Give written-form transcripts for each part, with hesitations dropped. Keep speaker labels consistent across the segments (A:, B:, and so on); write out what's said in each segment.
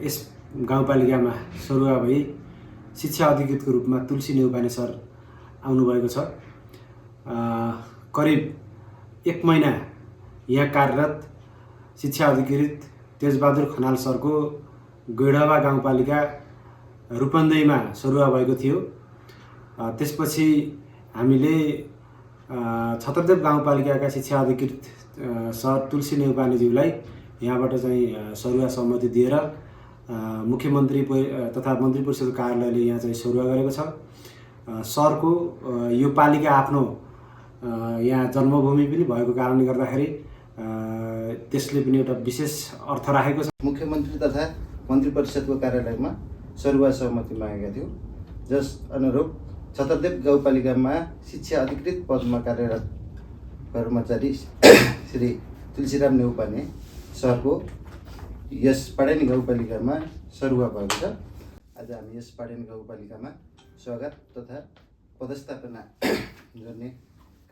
A: यस गाउँपालिकामा सरुवा भई शिक्षा अधिकृतको रूपमा तुलसी नेउपाने सर आउनुभएको छ। करिब 1 महिना यहाँ कार्यरत शिक्षा अधिकृत तेजबहादुर खनाल सरको गैढवा गाउँपालिका रूपन्देहीमा सरुवा भएको थियो। त्यसपछि हामीले छत्रदेव गाउँपालिकाका शिक्षा अधिकृत सर तुलसी नेउपानेज्यूलाई यहाँबाट चाहिँ सरुवा सम्मति दिएर मुख्यमन्त्री तथा मन्त्री परिषद कार्यालयले यहाँ चाहिँ सरुवा गरेको छ। सरको यो पालिका आफ्नो यहाँ जन्मभूमि पनि भएको कारणले गर्दाखेरि त्यसले पनि एउटा विशेष अर्थ राखेको छ।
B: मुख्यमन्त्री तथा मन्त्री परिषदको कार्यालयमा सरुवा सहमति मागेका थियौँ, जस अनुरूप छत्रदेव गाउँपालिकामा शिक्षा अधिकृत पदमा कार्यरत कर्मचारी श्री तुलसीराम नेउपाने सरको यस पाडेनी गाउँपालिकामा सरुवा भएको छ। आज हामी यस पाडेनी गाउँपालिकामा स्वागत तथा पदस्थापना गर्ने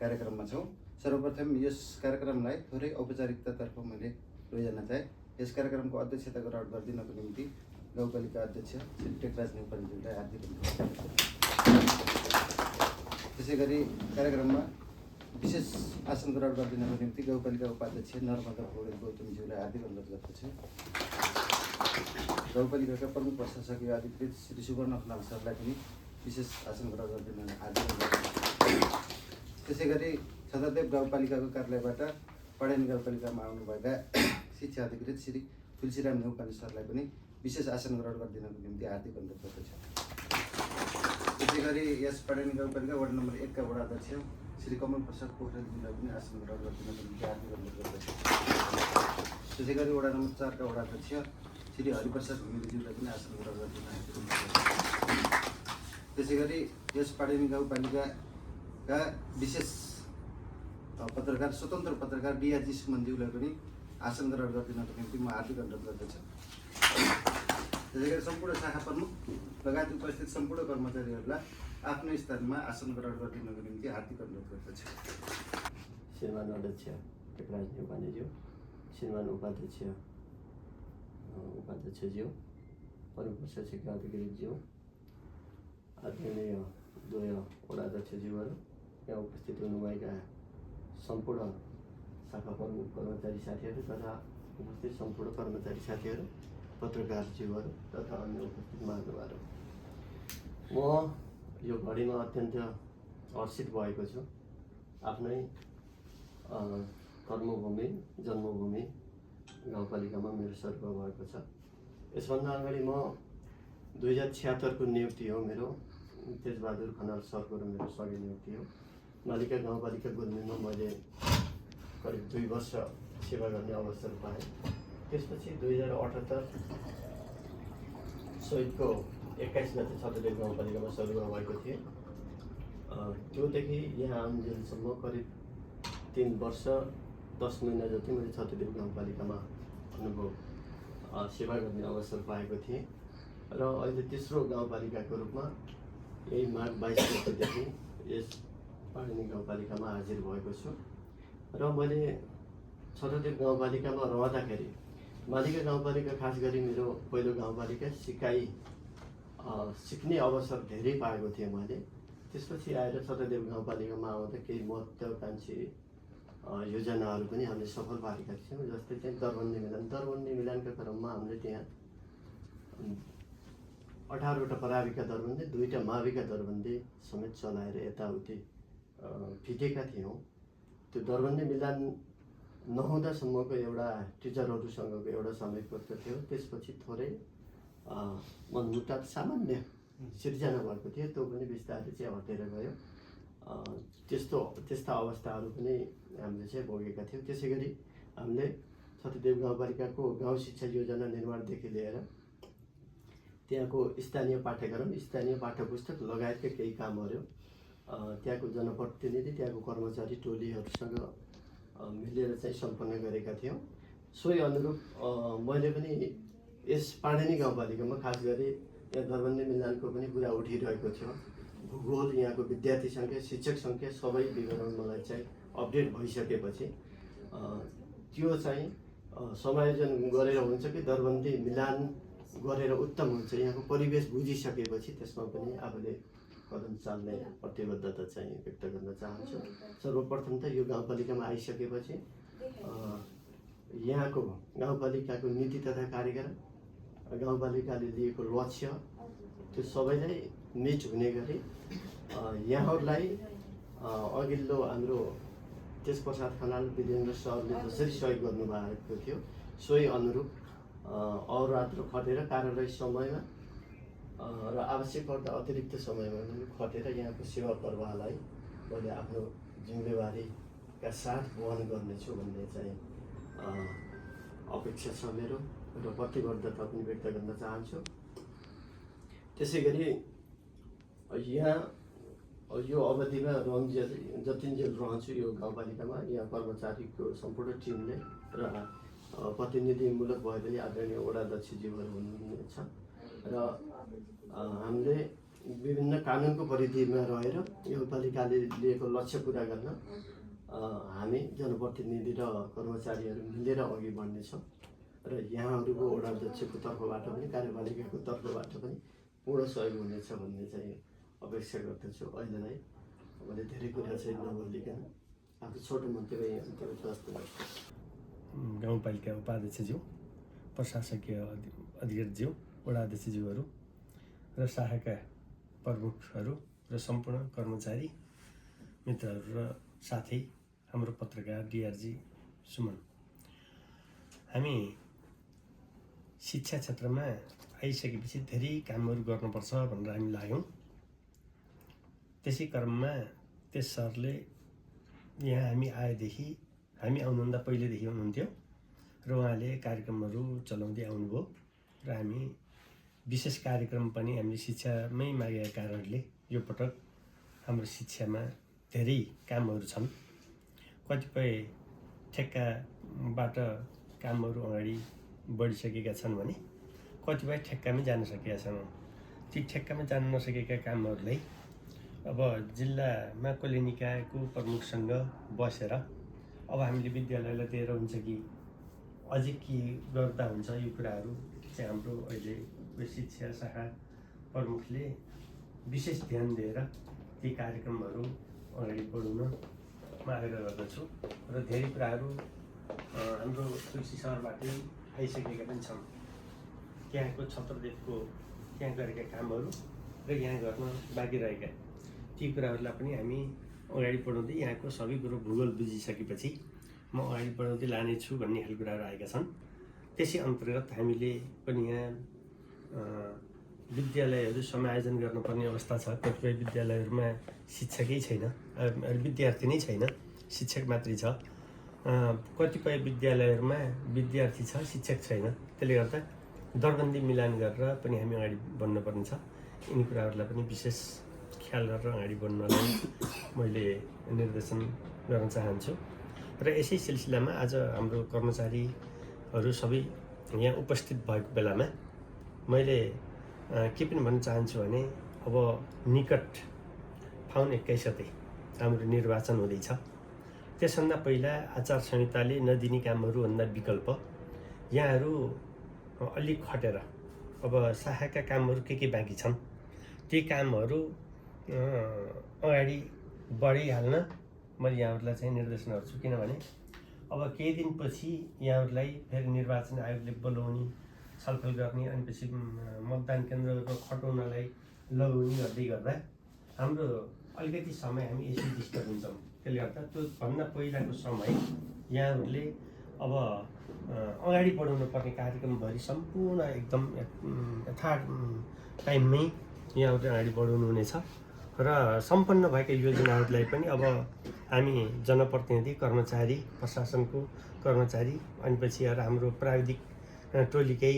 B: कार्यक्रममा छौँ। सर्वप्रथम यस कार्यक्रमलाई थोरै औपचारिकतातर्फ मैले लैजान चाहे। यस कार्यक्रमको अध्यक्षता ग्रहण गरिदिनको निम्ति गाउँपालिका अध्यक्ष श्री टेकराज नेउपानेज्यूलाई हार्दिक धन्यवाद। त्यसै गरी कार्यक्रममा विशेष आसन ग्रहण गरिदिनको निम्ति गाउँपालिका उपाध्यक्ष नर्मदा पौडेल गौतमज्यूलाई हार्दिक अनुरोध गर्दछु। गाउँपालिकाका प्रमुख प्रशासकीय अधिकृत श्री सुवर्ण खनाल सरलाई पनि विशेष आसन ग्रहण गरिदिन हार्दिक अनुरोध गर्दछु। त्यसै गरी छत्रदेव गाउँपालिकाको कार्यालयबाट पाडेनी गाउँपालिकामा आउनुभएका शिक्षा अधिकृत श्री तुलसीराम नेउपाने सरलाई पनि विशेष आसन ग्रहण गरिदिनको निम्ति हार्दिक अनुरोध गर्दछु। त्यसै गरी यस पाडेनी गाउँपालिका वार्ड नम्बर 1 का वडा अध्यक्ष श्री कमल प्रसाद पोखरेलज्यूलाई पनि आसन ग्रहण गरिदिनको निम्ति हार्दिक अनुरोध गर्दछु। त्यसै गरी वडा नम्बर 4 का वडा अध्यक्ष श्री हरिप्रसाद घिमिरेज्यूलाई पनि आसन ग्रहण गरिदिन हार्दिक अनुरोध गर्दछु। त्यसै गरी यस पाडेनी गाउँपालिकाका विशेष पत्रकार स्वतन्त्र पत्रकार डिआरजी सुमनज्यूलाई पनि आसन ग्रहण गरिदिनको निम्ति म हार्दिक अनुरोध गर्दछु। त्यसै गरी सम्पूर्ण शाखा प्रमुख लगायत उपस्थित सम्पूर्ण कर्मचारीहरूलाई आफ्नो स्थानमा आसन ग्रहण गरिदिनको निम्ति हार्दिक अनुरोध गर्दछु।
C: श्रीमान अध्यक्ष टेकराज नेउपानेज्यू, श्रीमान उपाध्यक्षज्यू, प्रमुख प्रशासकीय अधिकृतज्यू, आदरणीय द्वय वडा अध्यक्षज्यूहरू, यहाँ उपस्थित हुनुभएका सम्पूर्ण शाखा प्रमुख कर्मचारी साथीहरू तथा उपस्थित सम्पूर्ण कर्मचारी साथीहरू, पत्रकारज्यूहरू तथा अन्य उपस्थित महानुभावहरू, म यो घडीमा अत्यन्त हर्षित भएको छु। आफ्नै कर्मभूमि जन्मभूमि गाउँपालिकामा मेरो सरुवा भएको छ। यसभन्दा अगाडि म 2076 को नियुक्ति हो मेरो तेजबहादुर खनाल सरको र मेरो सँगै नियुक्ति हो। मालिका गाउँपालिका गुल्मीमा मैले करिब 2 वर्ष सेवा गर्ने अवसर पाएँ। त्यसपछि 2078 चैतको 21 गते छत्रदेव गाउँपालिकामा सरुवा भएको थिएँ। त्योदेखि यहाँ आउन्जेलसम्म करिब 3 वर्ष 10 महिना जति मैले छत्रदेव गाउँपालिकामा अनुभव सेवा गर्ने अवसर पाएको थिएँ र अहिले तेस्रो गाउँपालिकाको रूपमा यही माघ 22 गतेदेखि यस पाडेनी गाउँपालिकामा हाजिर भएको छु। र मैले छत्रदेव गाउँपालिकामा रहँदाखेरि मालिका गाउँपालिका खास गरी मेरो पहिलो गाउँपालिका सिक्ने अवसर धेरै पाएको थिएँ मैले। त्यसपछि आएर छत्रदेव गाउँपालिकामा आउँदा केही महत्त्वाकांक्षी योजनाहरू पनि हामीले सफल पारेका थियौँ। जस्तै चाहिँ दरबन्दी मिलनका क्रममा हामीले त्यहाँ 18वटा प्राविका दरबन्दी 2टा माविका दरबन्दी समेत चलाएर यताउति फिटेका थियौँ। त्यो दरबन्दी मिलन नहुँदासम्मको एउटा टिचरहरूसँगको एउटा समयपत्र थियो। त्यसपछि थोरै मनमुटाव सामान्य सिर्जना भएको थियो, त्यो पनि बिस्तारै चाहिँ हटेर गयो। त्यस्ता अवस्थाहरू पनि हामीले चाहिँ भोगेका थियौँ। त्यसै गरी हामीले छत्रदेव गाउँपालिकाको गाउँ शिक्षा योजना निर्माणदेखि लिएर त्यहाँको स्थानीय पाठ्यक्रम, स्थानीय पाठ्यपुस्तक लगायतका केही कामहरू त्यहाँको जनप्रतिनिधि, त्यहाँको कर्मचारी टोलीहरूसँग मिलेर चाहिँ सम्पन्न गरेका थियौँ। सोही अनुरूप मैले पनि यस पाडेनी गाउँपालिकामा खास गरी यहाँ दरबन्दी मिलनको पनि कुरा उठिरहेको थियो। भूगोल, यहाँको विद्यार्थी सङ्ख्या, शिक्षक सङ्ख्या सबै विवरण मलाई चाहिँ अपडेट भइसकेपछि त्यो चाहिँ समायोजन गरेर हुन्छ कि दरबन्दी मिलान गरेर उत्तम हुन्छ। यहाँको परिवेश बुझिसकेपछि त्यसमा पनि आफूले कदम चाल्ने प्रतिबद्धता चाहिँ व्यक्त गर्न चाहन्छु। सर्वप्रथम त यो गाउँपालिकामा आइसकेपछि यहाँको गाउँपालिकाको नीति तथा कार्यक्रम, गाउँपालिकाले लिएको लक्ष्य, त्यो सबैलाई मिट हुने गरी यहाँहरूलाई अघिल्लो हाम्रो तेजप्रसाद खनाल, वीरेन्द्र सरले जसरी सहयोग गर्नुभएको थियो सोही अनुरूप अहोरात्र खटेर कार्यालय समयमा र आवश्यक पर्दा अतिरिक्त समयमा पनि खटेर यहाँको सेवा प्रवाहलाई मैले आफ्नो जिम्मेवारीका साथ वहन गर्नेछु भन्ने चाहिँ अपेक्षा छ मेरो र प्रतिबद्धता पनि व्यक्त गर्न चाहन्छु। त्यसै गरी यहाँ यो अवधिमा जतिन्जेल रहन्छु यो गाउँपालिकामा, यहाँ कर्मचारीको सम्पूर्ण टिमले र प्रतिनिधिमूलक भए पनि आदरणीय वडा अध्यक्षज्यूहरू हुनुहुनेछ र हामीले विभिन्न कानुनको परिधिमा रहेर गाउँपालिकाले लिएको लक्ष्य पुरा गर्न हामी जनप्रतिनिधि र कर्मचारीहरू मिलेर अघि बढ्नेछौँ र यहाँहरूको वडा अध्यक्षको तर्फबाट पनि कार्यपालिकाको तर्फबाट पनि पूर्ण सहयोग हुनेछ भन्ने चाहिँ अपेक्षा गर्दछु। अहिलेलाई मैले धेरै कुरा चाहिँ नबोलिकन आफ्नो छोटो मन्तव्य व्यक्त गर्छु।
D: गाउँपालिका उपाध्यक्षज्यू, प्रशासकीय अधिकारीज्यू, वडा अध्यक्षज्यूहरू र शाखाका प्रमुखहरू र सम्पूर्ण कर्मचारी मित्रहरू र साथै हाम्रो पत्रकार डिआरजी सुमन, हामी शिक्षा क्षेत्रमा आइसकेपछि धेरै कामहरू गर्नुपर्छ भनेर हामी लाग्यौँ। त्यसै क्रममा त्यस सरले यहाँ हामी आएदेखि, हामी आउनुभन्दा पहिलेदेखि हुनुहुन्थ्यो र उहाँले कार्यक्रमहरू चलाउँदै आउनुभयो र हामी विशेष कार्यक्रम पनि हामीले शिक्षामै मागेका कारणले यो पटक हाम्रो शिक्षामा धेरै कामहरू छन्। कतिपय ठेक्काबाट कामहरू अगाडि बढिसकेका छन् भने कतिपय ठेक्कामै जान सकेका छन्। ती ठेक्कामा जान नसकेका कामहरूलाई अब जिल्लामा कल्याण निकायको प्रमुखसँग बसेर अब हामीले विद्यालयलाई दिएर हुन्छ कि अझै के गर्दा हुन्छ, यो कुराहरू चाहिँ हाम्रो अहिले शिक्षा शाखा प्रमुखले विशेष ध्यान दिएर ती कार्यक्रमहरू अगाडि बढाउन म आग्रह गर्दछु र धेरै कुराहरू हाम्रो तुलसी सहरबाटै आइसकेका पनि छन्। त्यहाँको छत्रदेवको त्यहाँ गरेका कामहरू र यहाँ गर्न बाँकी रहेका ती कुराहरूलाई पनि हामी अगाडि बढाउँदै यहाँको सबै कुरो भूगोल बुझिसकेपछि म अगाडि बढाउँदै लानेछु भन्ने खालको कुराहरू आएका छन्। त्यसै अन्तर्गत हामीले पनि यहाँ विद्यालयहरू समायोजन गर्नुपर्ने अवस्था छ। कतिपय विद्यालयहरूमा शिक्षकै छैन, विद्यार्थी नै छैन, शिक्षक मात्रै छ। कतिपय विद्यालयहरूमा विद्यार्थी छ, शिक्षक छैन। त्यसले गर्दा दरबन्दी मिलान गरेर पनि हामी अगाडि बढ्नुपर्ने छ। यिनी कुराहरूलाई पनि विशेष ख्याल गरेर अगाडि बढ्नलाई मैले निर्देशन गर्न चाहन्छु र यसै सिलसिलामा आज हाम्रो कर्मचारीहरू सबै यहाँ उपस्थित भएको बेलामा मैले के पनि भन्न चाहन्छु भने अब निकट फाउन 21 गते हाम्रो निर्वाचन हुँदैछ। त्यसभन्दा पहिला आचार संहिताले नदिने कामहरूभन्दा विकल्प यहाँहरू अलिक खटेर अब शाखाका कामहरू के बाँकी छन् ती कामहरू अगाडि बढिहाल्न मैले यहाँहरूलाई चाहिँ निर्देशन गर्छु। किनभने अब केही दिनपछि यहाँहरूलाई फेरि निर्वाचन आयोगले बोलाउने, छलफल गर्ने, अनि पछि मतदान केन्द्रहरू खटाउनलाई लगाउने गर्दै गर्दा हाम्रो अलिकति समय हामी यसै डिस्टर्ब हुन्छौँ। त्यसले गर्दा त्यो भन्दा पहिलाको समय यहाँहरूले अब अगाडि बढाउनु पर्ने कार्यक्रमभरि सम्पूर्ण एकदम यथा टाइममै यहाँहरूले अगाडि बढाउनु हुनेछ र सम्पन्न भएका योजनाहरूलाई पनि अब हामी जनप्रतिनिधि, कर्मचारी, प्रशासनको कर्मचारी, अनि पछि हाम्रो प्राविधिक टोलीकै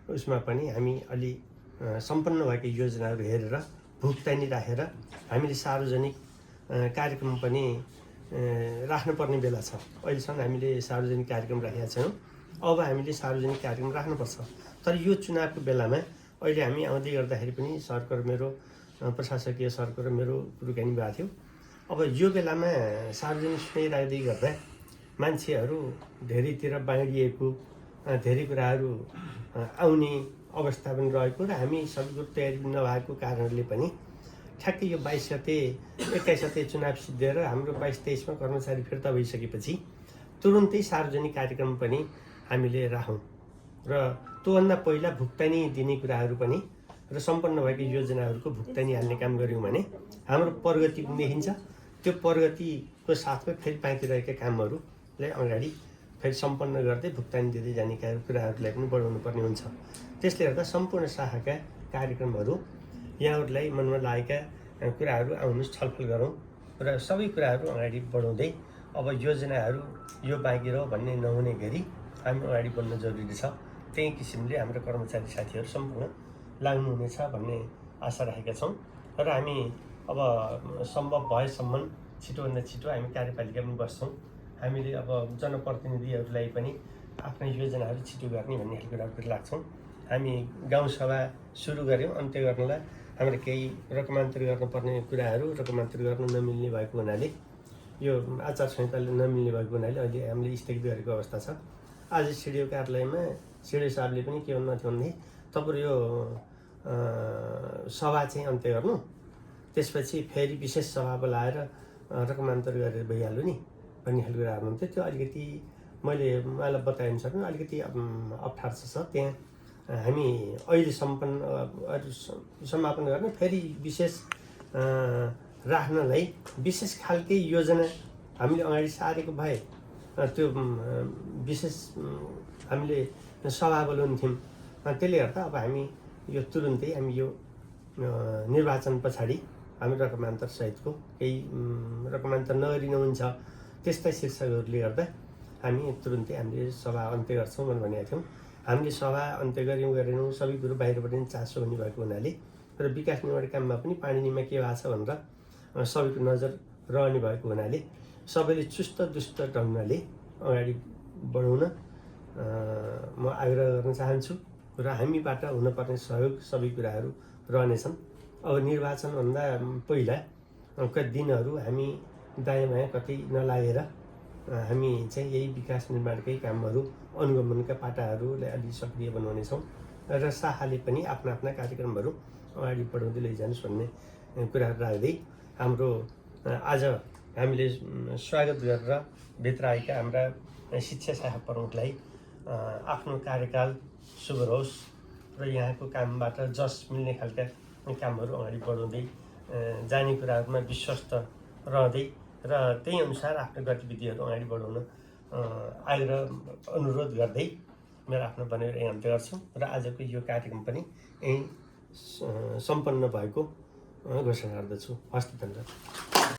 D: उसमा पनि हामी अलि सम्पन्न भएका योजनाहरू हेरेर भुक्तानी राखेर हामीले सार्वजनिक कार्यक्रम पनि राख्नुपर्ने बेला छ। अहिलेसम्म हामीले सार्वजनिक कार्यक्रम राखेका छैनौँ, अब हामीले सार्वजनिक कार्यक्रम राख्नुपर्छ। तर यो चुनावको बेलामा अहिले हामी आउँदै गर्दाखेरि पनि सरको र मेरो प्रशासकीय सरको र मेरो कुराकानी भएको थियो। अब यो बेलामा सार्वजनिक सुनाइराख्दै गर्दा मान्छेहरू धेरैतिर बाँडिएको, धेरै कुराहरू आउने अवस्था पनि रहेको र हामी सबै कुरो तयारी नभएको कारणले पनि ठ्याक्कै यो 22 गते 21 गते चुनाव सिद्धिएर हाम्रो 22-23मा कर्मचारी फिर्ता भइसकेपछि तुरुन्तै सार्वजनिक कार्यक्रम पनि हामीले राखौँ र त्योभन्दा पहिला भुक्तानी दिने कुराहरू पनि र सम्पन्न भएको योजनाहरूको भुक्तानी हाल्ने काम गऱ्यौँ भने हाम्रो प्रगति पनि देखिन्छ। त्यो प्रगतिको साथमा फेरि बाँकी रहेका कामहरूलाई अगाडि फेरि सम्पन्न गर्दै भुक्तानी दिँदै जाने कुराहरूलाई पनि बढाउनु पर्ने हुन्छ। त्यसले गर्दा सम्पूर्ण शाखाका कार्यक्रमहरू यहाँहरूलाई मनमा लागेका कुराहरू आउनुहोस् छलफल गरौँ र सबै कुराहरू अगाडि बढाउँदै अब योजनाहरू यो बाँकी रह्यो भन्ने नहुने गरी हामी अगाडि बढ्न जरुरी छ। त्यही किसिमले हाम्रो कर्मचारी साथीहरू सम्पूर्ण लाग्नुहुनेछ भन्ने आशा राखेका छौँ र हामी अब सम्भव भएसम्म छिटोभन्दा छिटो हामी कार्यपालिकामा बस्छौँ। हामीले अब जनप्रतिनिधिहरूलाई पनि आफ्ना योजनाहरू छिटो गर्ने भन्ने खालको कुराहरू लाग्छौँ। हामी गाउँसभा सुरु गऱ्यौँ, अन्त्य गर्नलाई हाम्रो केही रकमान्तर गर्नुपर्ने कुराहरू रकमान्तर गर्न नमिल्ने भएको हुनाले यो आचार संहिताले नमिल्ने भएको हुनाले अहिले हामीले स्थगित गरेको अवस्था छ। आज सिडिओ कार्यालयमा सिडिओ साहबले पनि के भन्नुहुन्थ्यो भने तपाईँ यो सभा चाहिँ अन्त्य गर्नु, त्यसपछि फेरि विशेष सभा बोलाएर रकमान्तर गरेर भइहाल्यो नि भन्ने खालको कुरा हुनुहुन्थ्यो। त्यो अलिकति मैले उहाँलाई बताएअनुसार पनि अलिकति अप्ठ्यारो छ। त्यहाँ हामी अहिले समापन गर्न फेरि विशेष राख्नलाई विशेष खालकै योजना हामीले अगाडि सारेको भए त्यो विशेष हामीले सभा बोलाउँथ्यौँ। त्यसले गर्दा अब हामी यो तुरुन्तै हामी यो निर्वाचन पछाडि हामी रकमान्तर सहितको केही रकमान्तर नगरिनु हुन्छ त्यस्ता शीर्षकहरूले गर्दा हामी तुरुन्तै हामीले सभा अन्त्य गर्छौँ भनेको थियौँ। हामीले सभा अन्त्य गरेनौँ, सबै कुरो बाहिरबाट नि चासो हुने भएको हुनाले र विकास निर्माण काममा पनि पानीमा के भएको छ भनेर सबैको नजर रहने भएको हुनाले सबैले चुस्त दुस्त ढङ्गले अगाडि बढाउन म आग्रह गर्न चाहन्छु र हामीबाट हुनुपर्ने सहयोग सबै कुराहरू रहनेछन्। अब निर्वाचनभन्दा पहिला कति दिनहरू हामी दायाँ बायाँ कतै नलागेर हामी चाहिँ यही विकास निर्माणकै कामहरू अनुगमनका पाटाहरूलाई अलि सक्रिय बनाउनेछौँ र शाखाले पनि आफ्ना कार्यक्रमहरू अगाडि बढाउँदै लैजानुहोस् भन्ने कुराहरू राख्दै हाम्रो आज हामीले स्वागत गरेर भित्र आएका हाम्रा शिक्षा शाखा प्रमुखलाई आफ्नो कार्यकाल शुभ रहोस् र यहाँको कामबाट जस मिल्ने खालका कामहरू अगाडि बढाउँदै जाने कुराहरूमा विश्वस्त रहँदै र त्यही अनुसार आफ्नो गतिविधिहरू अगाडि बढाउन आग्रह अनुरोध गर्दै मेरो आफ्नो भनेर यही अन्त्य गर्छु र आजको यो कार्यक्रम पनि यहीँ सम्पन्न भएको घोषणा गर्दछु। हस्त धन्यवाद।